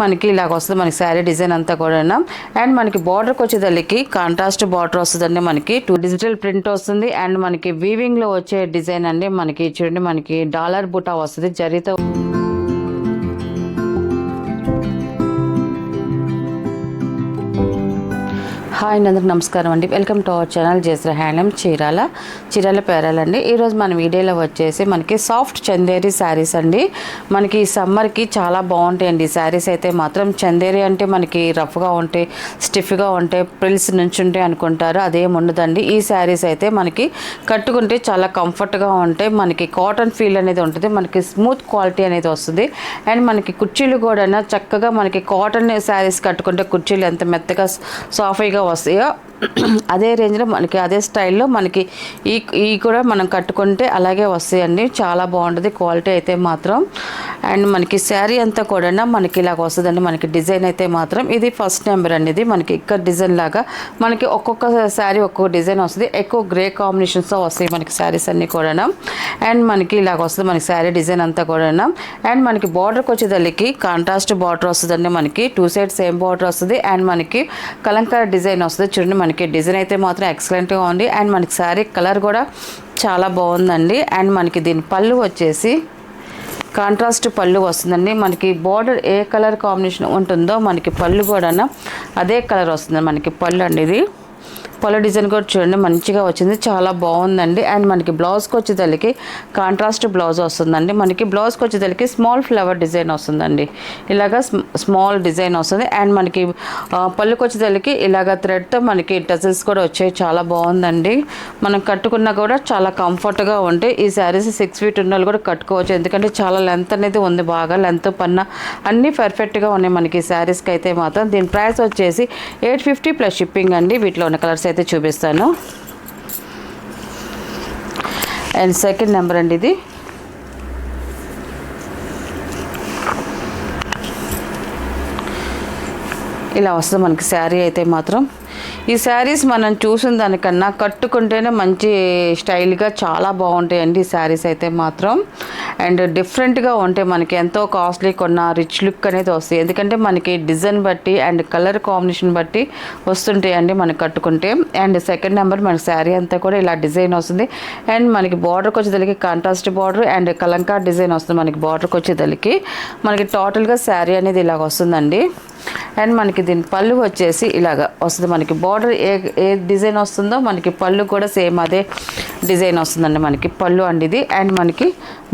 మనకి ఇలాగ వస్తుంది మనకి శారీ డిజైన్ అంతా కూడా. అండ్ మనకి బార్డర్కి వచ్చేదానికి కాంట్రాస్ట్ బార్డర్ వస్తుందండి. మనకి 2 డిజిటల్ ప్రింట్ వస్తుంది. అండ్ మనకి వీవింగ్ లో వచ్చే డిజైన్ అండి. మనకి చూడండి మనకి డాలర్ బుటా వస్తుంది జరీతో. హాయ్ అందరికి నమస్కారం అండి. Welcome to our channel Jesara handloom Chirala పేరాలండి. ఈరోజు మన వీడియోలో వచ్చేసి మనకి సాఫ్ట్ చందేరి శారీస్ అండి. మనకి ఈ సమ్మర్కి చాలా బాగుంటాయండి ఈ శారీస్ అయితే మాత్రం. చందేరి అంటే మనకి రఫ్గా ఉంటాయి, స్టిఫ్గా ఉంటాయి, ప్రిల్స్ నుంచి ఉంటాయి అనుకుంటారు, అదేం ఉండదండి. ఈ శారీస్ అయితే మనకి కట్టుకుంటే చాలా కంఫర్ట్గా ఉంటాయి. మనకి కాటన్ ఫీల్ అనేది ఉంటుంది, మనకి స్మూత్ క్వాలిటీ అనేది వస్తుంది. అండ్ మనకి కుర్చీలు కూడా చక్కగా మనకి కాటన్ శారీస్ కట్టుకుంటే కుర్చీలు ఎంత మెత్తగా సాఫీగా వస్తాయో అదే రేంజ్లో మనకి అదే స్టైల్లో మనకి ఈ కూడా మనం కట్టుకుంటే అలాగే వస్తాయండి. చాలా బాగుంటుంది క్వాలిటీ అయితే మాత్రం. అండ్ మనకి శారీ అంతా కూడా మనకి ఇలాగ వస్తుందండి. మనకి డిజైన్ అయితే మాత్రం ఇది ఫస్ట్ నెంబర్ అండి. ఇది మనకి ఇక్కడ డిజైన్ లాగా మనకి ఒక్కొక్క శారీ ఒక్కొక్క డిజైన్ వస్తుంది. ఎక్కువ గ్రే కాంబినేషన్స్తో వస్తాయి మనకి శారీస్ అన్నీ కూడా. అండ్ మనకి ఇలాగ వస్తుంది మనకి శారీ డిజైన్ అంతా కూడా. అండ్ మనకి బార్డర్కి వచ్చేదానికి కాంట్రాస్ట్ బార్డర్ వస్తుందండి. మనకి 2 సైడ్ సేమ్ బార్డర్ వస్తుంది. అండ్ మనకి కలంకారీ డిజైన్ వస్తుంది. చూడండి మనకి డిజైన్ అయితే మాత్రం ఎక్సలెంట్గా ఉంది. అండ్ మనకి శారీ కలర్ కూడా చాలా బాగుందండి. అండ్ మనకి దీని పళ్ళు వచ్చేసి కాంట్రాస్ట్ పళ్ళు వస్తుందండి. మనకి బార్డర్ ఏ కలర్ కాంబినేషన్ ఉంటుందో మనకి పళ్ళు కూడా అదే కలర్ వస్తుంది మనకి పళ్ళు అండి. ఇది పళ్ళు డిజైన్ కూడా చూడండి మంచిగా వచ్చింది, చాలా బాగుందండి. అండ్ మనకి బ్లౌజ్కి వచ్చేదానికి కాంట్రాస్ట్ బ్లౌజ్ వస్తుందండి. మనకి బ్లౌజ్కి వచ్చేదానికి స్మాల్ ఫ్లవర్ డిజైన్ వస్తుందండి. ఇలాగా స్మాల్ డిజైన్ వస్తుంది. అండ్ మనకి పళ్ళుకి వచ్చేదానికి ఇలాగ థ్రెడ్తో మనకి టజల్స్ కూడా వచ్చాయి, చాలా బాగుందండి. మనం కట్టుకున్నా కూడా చాలా కంఫర్ట్గా ఉంటాయి. ఈ శారీస్ 6 ఫీట్ ఉన్న వాళ్ళు కూడా కట్టుకోవచ్చు, ఎందుకంటే చాలా లెంత్ అనేది ఉంది, బాగా లెంత్ పన్న అన్నీ పర్ఫెక్ట్గా ఉన్నాయి మనకి ఈ శారీస్కి అయితే మాత్రం. దీని ప్రైస్ వచ్చేసి 850 ప్లస్ షిప్పింగ్ అండి. వీటిలో ఉన్న కలర్స్ అయితే చూపిస్తాను. అండ్ సెకండ్ నెంబర్ అండి. ఇది ఇలా వస్తుంది మనకి శారీ అయితే మాత్రం. ఈ శారీస్ మనం చూసిన దానికన్నా కట్టుకుంటేనే మంచి స్టైల్గా చాలా బాగుంటాయండి ఈ శారీస్ అయితే మాత్రం. అండ్ డిఫరెంట్గా ఉంటాయి, మనకి ఎంతో కాస్ట్లీ కొన్న రిచ్ లుక్ అనేది వస్తాయి, ఎందుకంటే మనకి డిజైన్ బట్టి అండ్ కలర్ కాంబినేషన్ బట్టి వస్తుంటాయండి మనకి కట్టుకుంటే. అండ్ సెకండ్ నెంబర్ మనకి శారీ అంతా కూడా ఇలా డిజైన్ వస్తుంది. అండ్ మనకి బార్డర్కి వచ్చేదానికి contrast border and Kalamkari design వస్తుంది మనకి బార్డర్కి వచ్చేదానికి. మనకి టోటల్గా శారీ అనేది ఇలాగ వస్తుందండి. అండ్ మనకి దీని పళ్ళు వచ్చేసి ఇలాగ వస్తుంది. మనకి బార్డర్ ఏ డిజైన్ వస్తుందో మనకి పళ్ళు కూడా సేమ్ అదే డిజైన్ వస్తుందండి మనకి పళ్ళు అండి ఇది. అండ్ మనకి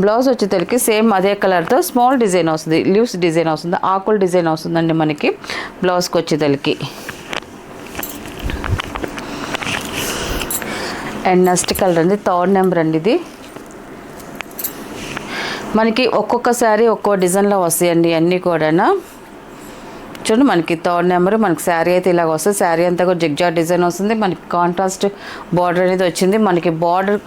బ్లౌజ్ వచ్చేసరికి సేమ్ అదే కలర్తో స్మాల్ డిజైన్ వస్తుంది, లీవ్స్ డిజైన్ వస్తుంది, ఆకుల డిజైన్ వస్తుందండి మనకి బ్లౌజ్కి వచ్చేసరికి. అండ్ నెక్స్ట్ కలర్ అండి, థర్డ్ నెంబర్ అండి. ఇది మనకి ఒక్కొక్క శారీ ఒక్కో డిజైన్లో వస్తాయండి అన్నీ కూడా. చూడండి మనకి థర్డ్ నెంబర్ మనకి శారీ అయితే ఇలాగ వస్తుంది. శారీ అంతా కూడా జిగ్జాగ్ డిజైన్ వస్తుంది. మనకి కాంట్రాస్ట్ బార్డర్ అనేది వచ్చింది. మనకి బార్డర్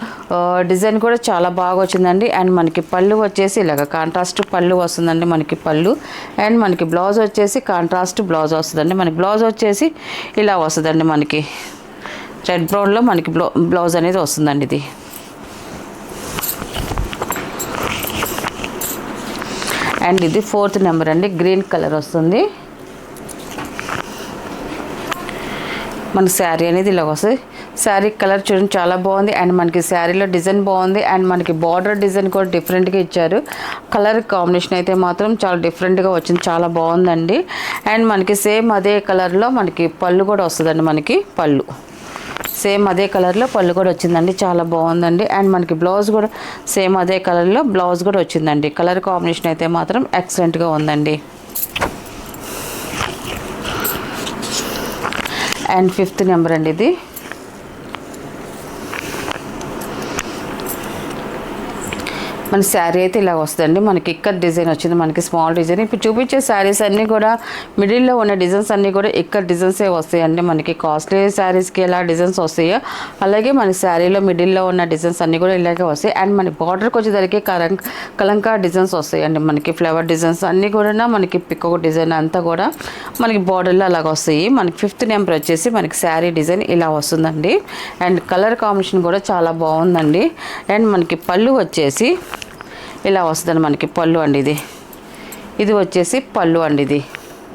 డిజైన్ కూడా చాలా బాగా వచ్చిందండి. అండ్ మనకి పళ్ళు వచ్చేసి ఇలాగ కాంట్రాస్ట్ పళ్ళు వస్తుందండి మనకి పళ్ళు. అండ్ మనకి బ్లౌజ్ వచ్చేసి కాంట్రాస్ట్ బ్లౌజ్ వస్తుందండి. మనకి బ్లౌజ్ వచ్చేసి ఇలా వస్తుందండి మనకి రెడ్ బ్రౌన్లో మనకి బ్లౌజ్ అనేది వస్తుందండి ఇది. అండ్ ఇది ఫోర్త్ నెంబర్ అండి, గ్రీన్ కలర్ వస్తుంది. మనకి శారీ అనేది ఇలాగ వస్తుంది. శారీ కలర్ చూడండి చాలా బాగుంది. అండ్ మనకి శారీలో డిజైన్ బాగుంది. అండ్ మనకి బార్డర్ డిజైన్ కూడా డిఫరెంట్గా ఇచ్చారు. కలర్ కాంబినేషన్ అయితే మాత్రం చాలా డిఫరెంట్గా వచ్చింది, చాలా బాగుందండి. అండ్ మనకి సేమ్ అదే కలర్లో మనకి పళ్ళు కూడా వస్తుందండి. మనకి పళ్ళు సేమ్ అదే కలర్లో పళ్ళు కూడా వచ్చిందండి, చాలా బాగుందండి. అండ్ మనకి బ్లౌజ్ కూడా సేమ్ అదే కలర్లో బ్లౌజ్ కూడా వచ్చిందండి. కలర్ కాంబినేషన్ అయితే మాత్రం ఎక్సలెంట్గా ఉందండి. అండ్ ఫిఫ్త్ నెంబర్ అండి. ఇది మన శారీ అయితే ఇలా వస్తుందండి. మనకి ఇక్కడ డిజైన్ వచ్చింది, మనకి స్మాల్ డిజైన్. ఇప్పుడు చూపించే శారీస్ అన్నీ కూడా మిడిల్లో ఉన్న డిజైన్స్ అన్నీ కూడా ఇక్కడ డిజైన్సే వస్తాయండి. మనకి కాస్ట్లీ శారీస్కి ఎలా డిజైన్స్ వస్తాయో అలాగే మన శారీలో మిడిల్లో ఉన్న డిజైన్స్ అన్నీ కూడా ఇలాగే వస్తాయి. అండ్ మన బార్డర్కి వచ్చేసరికి కలంకార్ డిజైన్స్ వస్తాయండి. మనకి ఫ్లవర్ డిజైన్స్ అన్నీ కూడా మనకి పికాక్ డిజైన్ అంతా కూడా మనకి బార్డర్లో అలాగ వస్తాయి. మనకి ఫిఫ్త్ నెంబర్ వచ్చేసి మనకి శారీ డిజైన్ ఇలా వస్తుందండి. అండ్ కలర్ కాంబినేషన్ కూడా చాలా బాగుందండి. అండ్ మనకి పళ్ళు వచ్చేసి ఇలా వస్తుందండి మనకి పళ్ళు అండి. ఇది వచ్చేసి పళ్ళు అండి. ఇది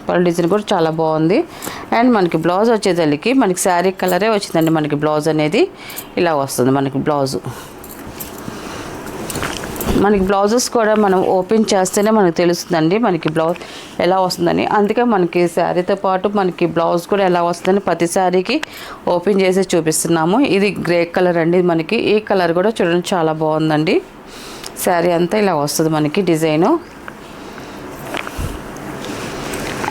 పళ్ళు డిజైన్ కూడా చాలా బాగుంది. అండ్ మనకి బ్లౌజ్ వచ్చేసరికి మనకి శారీ కలరే వచ్చిందండి. మనకి బ్లౌజ్ అనేది ఇలా వస్తుంది. మనకి బ్లౌజు మనకి బ్లౌజెస్ కూడా మనం ఓపెన్ చేస్తేనే మనకు తెలుస్తుందండి మనకి బ్లౌజ్ ఎలా వస్తుందని. అందుకే మనకి శారీతో పాటు మనకి బ్లౌజ్ కూడా ఎలా వస్తుందని ప్రతి శారీకి ఓపెన్ చేసి చూపిస్తున్నాము. ఇది గ్రే కలర్ అండి. మనకి ఈ కలర్ కూడా చూడండి చాలా బాగుందండి. శారీ అంతా ఇలా వస్తుంది మనకి డిజైను.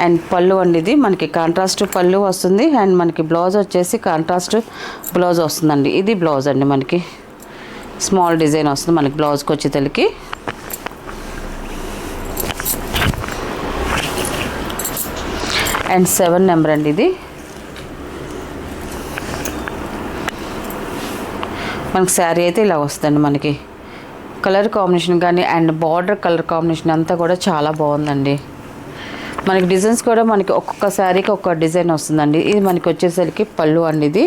అండ్ పళ్ళు అండి, ఇది మనకి కాంట్రాస్ట్ పళ్ళు వస్తుంది. అండ్ మనకి బ్లౌజ్ వచ్చేసి కాంట్రాస్ట్ బ్లౌజ్ వస్తుందండి. ఇది బ్లౌజ్ అండి. మనకి స్మాల్ డిజైన్ వస్తుంది మనకి బ్లౌజ్కి వచ్చేసరికి. అండ్ 7 నెంబర్ అండి. ఇది మనకి శారీ అయితే ఇలా వస్తుందండి. మనకి కలర్ కాంబినేషన్ కానీ అండ్ బార్డర్ కలర్ కాంబినేషన్ అంతా కూడా చాలా బాగుందండి. మనకి డిజైన్స్ కూడా మనకి ఒక్కొక్క శారీకి ఒక్కొక్క డిజైన్ వస్తుందండి. ఇది మనకి వచ్చేసరికి పళ్ళు అండి ఇది.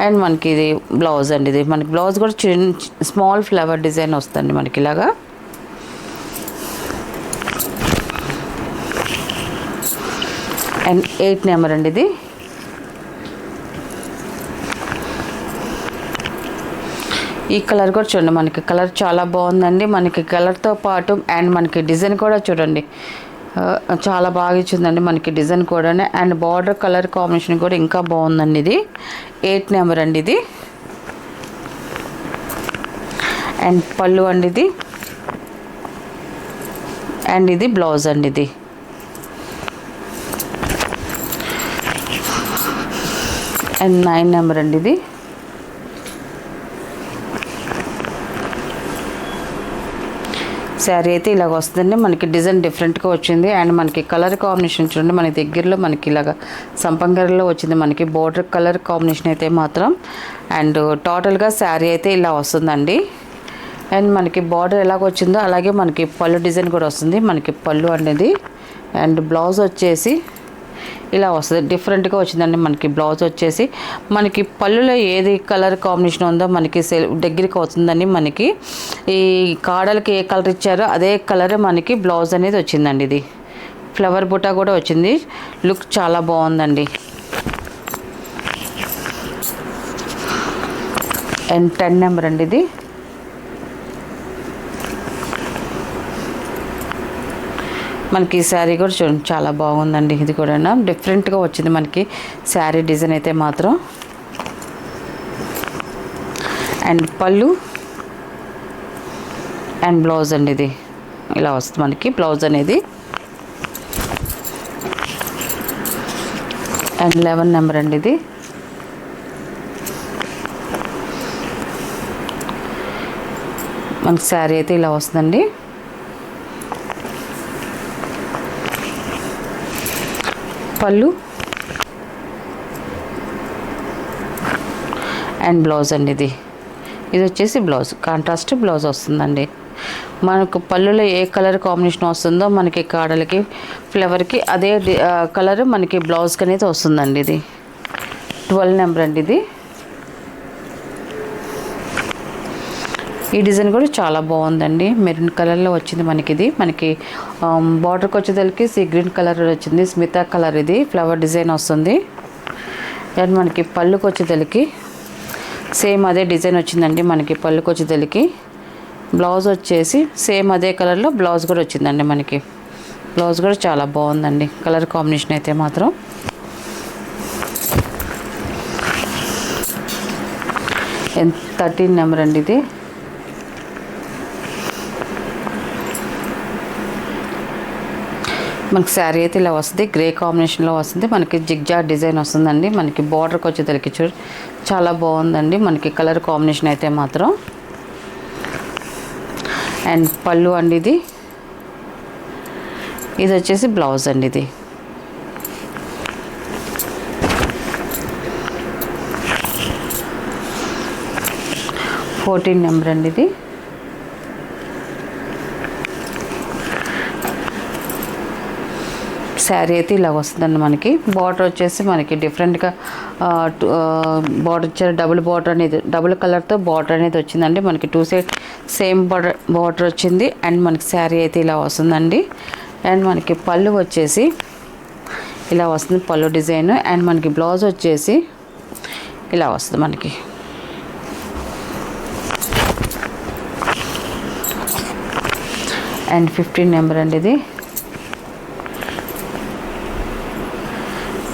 అండ్ మనకి ఇది బ్లౌజ్ అండి. ఇది మనకి బ్లౌజ్ కూడా స్మాల్ ఫ్లవర్ డిజైన్ వస్తుంది మనకి ఇలాగా. అండ్ 8 నెంబర్ అండి. ఇది ఈ కలర్ కూడా చూడండి. మనకి కలర్ చాలా బాగుందండి. మనకి కలర్తో పాటు అండ్ మనకి డిజైన్ కూడా చూడండి చాలా బాగా ఇచ్చిందండి మనకి డిజైన్ కూడా. అండ్ బార్డర్ కలర్ కాంబినేషన్ కూడా ఇంకా బాగుందండి. ఇది 8 నెంబర్ అండి. ఇది అండ్ పళ్ళు అండి ఇది. అండ్ ఇది బ్లౌజ్ అండి. ఇది అండ్ 9 నెంబర్ అండి. ఇది శారీ అయితే ఇలాగ వస్తుందండి. మనకి డిజైన్ డిఫరెంట్గా వచ్చింది. అండ్ మనకి కలర్ కాంబినేషన్ చూడండి మనకి దగ్గరలో మనకి ఇలాగ సంపంగర్లో వచ్చింది మనకి బోర్డర్ కలర్ కాంబినేషన్ అయితే మాత్రం. అండ్ టోటల్గా శారీ అయితే ఇలా వస్తుందండి. అండ్ మనకి బార్డర్ ఎలాగ వచ్చిందో అలాగే మనకి పళ్ళు డిజైన్ కూడా వస్తుంది. మనకి పళ్ళు అనేది అండ్ బ్లౌజ్ వచ్చేసి ఇలా వస్తుంది. డిఫరెంట్గా వచ్చిందండి మనకి బ్లౌజ్ వచ్చేసి. మనకి పళ్ళులో ఏది కలర్ కాంబినేషన్ ఉందో మనకి దగ్గరికి అవుతుందని మనకి ఈ కాడలకి ఏ కలర్ ఇచ్చారో అదే కలర్ మనకి బ్లౌజ్ అనేది వచ్చిందండి. ఇది ఫ్లవర్ బుట్ట కూడా వచ్చింది. లుక్ చాలా బాగుందండి. అండ్ 10 నెంబర్ అండి. ఇది మనకి శారీ కూడా చూడండి చాలా బాగుందండి. ఇది కూడా డిఫరెంట్గా వచ్చింది మనకి శారీ డిజైన్ అయితే మాత్రం. అండ్ పళ్ళు అండ్ బ్లౌజ్ అండి. ఇది ఇలా వస్తుంది మనకి బ్లౌజ్ అనేది. అండ్ 11 నెంబర్ అండి. ఇది మనకి శారీ అయితే ఇలా వస్తుందండి. పళ్ళు అండ్ బ్లౌజ్ అండి. ఇది వచ్చేసి బ్లౌజ్ కాంట్రాస్ట్ బ్లౌజ్ వస్తుందండి. మనకు పళ్ళులో ఏ కలర్ కాంబినేషన్ వస్తుందో మనకి కాడలకి ఫ్లవర్కి అదే కలర్ మనకి బ్లౌజ్కి అనేది వస్తుందండి. ఇది 12 నెంబర్ అండి. ఇది ఈ డిజైన్ కూడా చాలా బాగుందండి. మెరూన్ కలర్లో వచ్చింది మనకి. ఇది మనకి బార్డర్కి వచ్చేసరికి సీ గ్రీన్ కలర్ వచ్చింది. స్మితా కలర్ ఇది ఫ్లవర్ డిజైన్ వస్తుంది. అండ్ మనకి పళ్ళుకి వచ్చేసరికి సేమ్ అదే డిజైన్ వచ్చిందండి. మనకి పళ్ళుకి వచ్చేసరికి బ్లౌజ్ వచ్చేసి సేమ్ అదే కలర్లో బ్లౌజ్ కూడా వచ్చిందండి. మనకి బ్లౌజ్ కూడా చాలా బాగుందండి కలర్ కాంబినేషన్ అయితే మాత్రం. అండ్ 13 నెంబర్ అండి. ఇది మనకి శారీ అయితే ఇలా వస్తుంది. గ్రే కాంబినేషన్లో వస్తుంది. మనకి జిగ్జా డిజైన్ వస్తుందండి. మనకి బార్డర్కి వచ్చేసరికి చూడు చాలా బాగుందండి మనకి కలర్ కాంబినేషన్ అయితే మాత్రం. అండ్ పళ్ళు అండి. ఇది వచ్చేసి బ్లౌజ్ అండి. ఇది 14 నెంబర్ అండి. ఇది శారీ అయితే ఇలా వస్తుందండి. మనకి బార్డర్ వచ్చేసి మనకి డిఫరెంట్గా బార్డర్ వచ్చే డబుల్ బార్డర్ అనేది డబుల్ కలర్తో బార్డర్ అనేది వచ్చిందండి. మనకి 2 సైడ్ సేమ్ బార్డర్ వచ్చింది. అండ్ మనకి శారీ అయితే ఇలా వస్తుందండి. అండ్ మనకి పళ్ళు వచ్చేసి ఇలా వస్తుంది పళ్ళు డిజైన్. అండ్ మనకి బ్లౌజ్ వచ్చేసి ఇలా వస్తుంది మనకి. అండ్ 15 నెంబర్ అండి ఇది.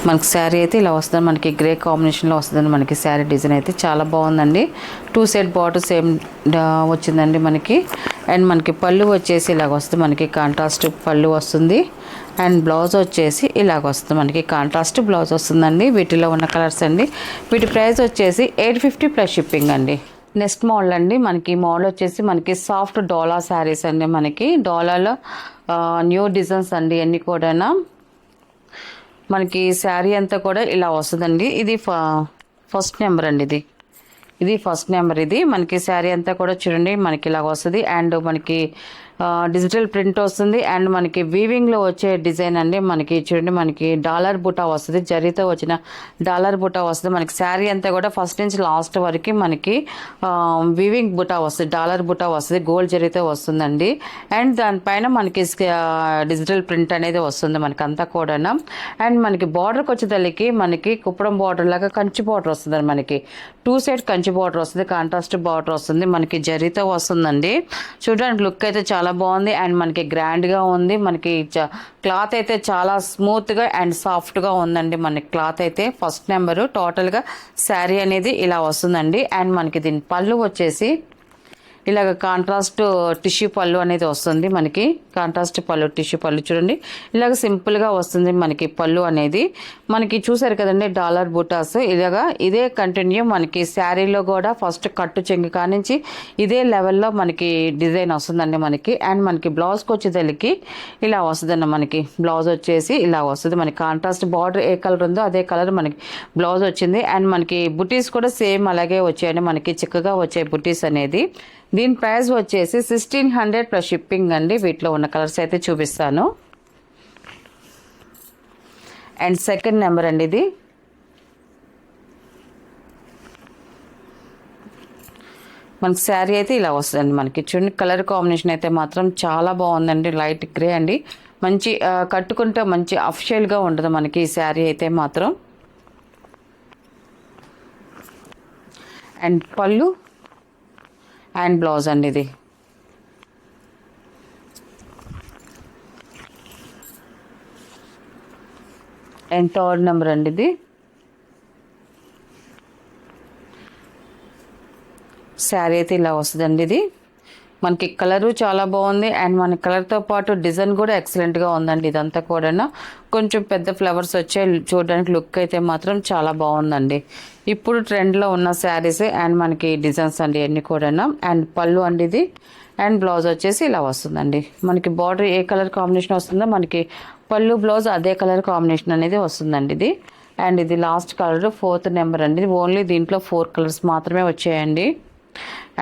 మనకి శారీ అయితే ఇలా వస్తుంది, మనకి గ్రే కాంబినేషన్లో వస్తుందండి. మనకి శారీ డిజైన్ అయితే చాలా బాగుందండి. 2 సెట్ బార్డర్ సేమ్ వచ్చిందండి మనకి. అండ్ మనకి పళ్ళు వచ్చేసి ఇలాగ వస్తుంది, మనకి కాంట్రాస్ట్ పళ్ళు వస్తుంది. అండ్ బ్లౌజ్ వచ్చేసి ఇలాగ వస్తుంది, మనకి కాంట్రాస్ట్ బ్లౌజ్ వస్తుందండి. వీటిలో ఉన్న కలర్స్ అండి. వీటి ప్రైస్ వచ్చేసి 850 ప్లస్ షిప్పింగ్ అండి. నెక్స్ట్ మోడల్ అండి. మనకి మోడల్ వచ్చేసి మనకి సాఫ్ట్ డోలా శారీస్ అండి. మనకి డోలాలో న్యూ డిజైన్స్ అండి అన్నీ కూడా. మనకి శారీ అంతా కూడా ఇలా వస్తుందండి. ఇది ఫస్ట్ నెంబర్ అండి. ఇది ఫస్ట్ నెంబర్. ఇది మనకి శారీ అంతా కూడా చూడండి మనకి ఇలా వస్తుంది. అండ్ మనకి డిజిటల్ ప్రింట్ వస్తుంది. అండ్ మనకి వీవింగ్లో వచ్చే డిజైన్ అండి. మనకి చూడండి మనకి డాలర్ బుటా వస్తుంది, జరీతో వచ్చిన డాలర్ బుటా వస్తుంది. మనకి శారీ అంతా కూడా ఫస్ట్ నుంచి లాస్ట్ వరకు మనకి వీవింగ్ బుటా వస్తుంది, డాలర్ బుటా వస్తుంది, గోల్డ్ జరీతో వస్తుందండి. అండ్ దానిపైన మనకి డిజిటల్ ప్రింట్ అనేది వస్తుంది మనకి అంతా కూడా. అండ్ మనకి బార్డర్కి వచ్చేదానికి మనకి కుప్పడం బార్డర్ లాగా కంచి బార్డర్ వస్తుంది మనకి. 2 సెట్ కంచి బార్డర్ వస్తుంది, కాంట్రాస్ట్ బార్డర్ వస్తుంది, మనకి జరీతో వస్తుందండి. చూడడానికి లుక్ అయితే చాలా బాగుంది. అండ్ మనకి గ్రాండ్గా ఉంది. మనకి క్లాత్ అయితే చాలా స్మూత్గా అండ్ సాఫ్ట్గా ఉందండి. మనకి క్లాత్ అయితే ఫస్ట్ నెంబరు. టోటల్గా శారీ అనేది ఇలా వస్తుందండి. అండ్ మనకి దీని పళ్ళు వచ్చేసి ఇలాగ కాంట్రాస్ట్ టిష్యూ పళ్ళు అనేది వస్తుంది మనకి. కాంట్రాస్ట్ పళ్ళు టిష్యూ పళ్ళు చూడండి ఇలాగ సింపుల్గా వస్తుంది మనకి పళ్ళు అనేది. మనకి చూసారు కదండి డాలర్ బూటాస్. ఇలాగా ఇదే కంటిన్యూ మనకి శారీలో కూడా ఫస్ట్ కట్టు చెంగు కానించి ఇదే లెవెల్లో మనకి డిజైన్ వస్తుందండి మనకి. అండ్ మనకి బ్లౌజ్కి వచ్చేదానికి ఇలా వస్తుందండి. మనకి బ్లౌజ్ వచ్చేసి ఇలా వస్తుంది. మనకి కాంట్రాస్ట్ బార్డర్ ఏ కలర్ ఉందో అదే కలర్ మనకి బ్లౌజ్ వచ్చింది. అండ్ మనకి బుటీస్ కూడా సేమ్ అలాగే వచ్చాయండి మనకి, చిక్కగా వచ్చాయి బుటీస్ అనేది. దీని ప్రైస్ వచ్చేసి 1600 ప్లస్ షిప్పింగ్ అండి. వీటిలో ఉన్న కలర్స్ అయితే చూపిస్తాను. అండ్ సెకండ్ నెంబర్ అండి ఇది. మనకి శారీ అయితే ఇలా వస్తుందండి మనకి. చూడండి కలర్ కాంబినేషన్ అయితే మాత్రం చాలా బాగుందండి. లైట్ గ్రే అండి. మంచి కట్టుకుంటే మంచి అఫిషియల్గా ఉంటుంది మనకి ఈ శారీ అయితే మాత్రం. అండ్ పళ్ళు అండ్ బ్లౌజ్ అండి ఇది. అండ్ థర్డ్ నెంబర్ అండి ఇది. శారీ అయితే ఇలా వస్తుందండి ఇది. మనకి కలరు చాలా బాగుంది. అండ్ మన కలర్తో పాటు డిజైన్ కూడా ఎక్సలెంట్గా ఉందండి. ఇదంతా కూడా కొంచెం పెద్ద ఫ్లవర్స్ వచ్చే చూడడానికి లుక్ అయితే మాత్రం చాలా బాగుందండి. ఇప్పుడు ట్రెండ్లో ఉన్న శారీస్ అండ్ మనకి డిజైన్స్ అండి అన్నీ కూడా. అండ్ పళ్ళు అండి ఇది. అండ్ బ్లౌజ్ వచ్చేసి ఇలా వస్తుందండి. మనకి బార్డర్ ఏ కలర్ కాంబినేషన్ వస్తుందో మనకి పళ్ళు బ్లౌజ్ అదే కలర్ కాంబినేషన్ అనేది వస్తుందండి ఇది. అండ్ ఇది లాస్ట్ కలర్ 4th నెంబర్ అండి. ఓన్లీ దీంట్లో 4 కలర్స్ మాత్రమే వచ్చాయండి.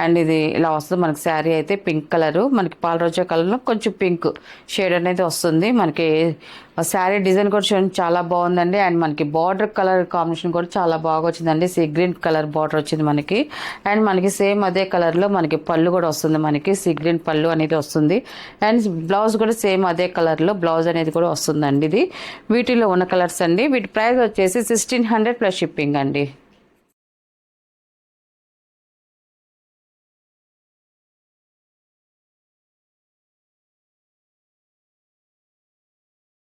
అండ్ ఇది ఇలా వస్తుంది మనకి. శారీ అయితే పింక్ కలరు, మనకి పాలరోజా కలర్లో కొంచెం పింక్ షేడ్ అనేది వస్తుంది మనకి. శారీ డిజైన్ కూడా చూడండి చాలా బాగుందండి. అండ్ మనకి బార్డర్ కలర్ కాంబినేషన్ కూడా చాలా బాగా వచ్చిందండి. సీ గ్రీన్ కలర్ బార్డర్ వచ్చింది మనకి. అండ్ మనకి సేమ్ అదే కలర్లో మనకి పళ్ళు కూడా వస్తుంది మనకి. సీ గ్రీన్ పళ్ళు అనేది వస్తుంది. అండ్ బ్లౌజ్ కూడా సేమ్ అదే కలర్లో బ్లౌజ్ అనేది కూడా వస్తుందండి ఇది. వీటిలో ఉన్న కలర్స్ అండి. వీటి ప్రైస్ వచ్చేసి 1600 ప్లస్ షిప్పింగ్ అండి.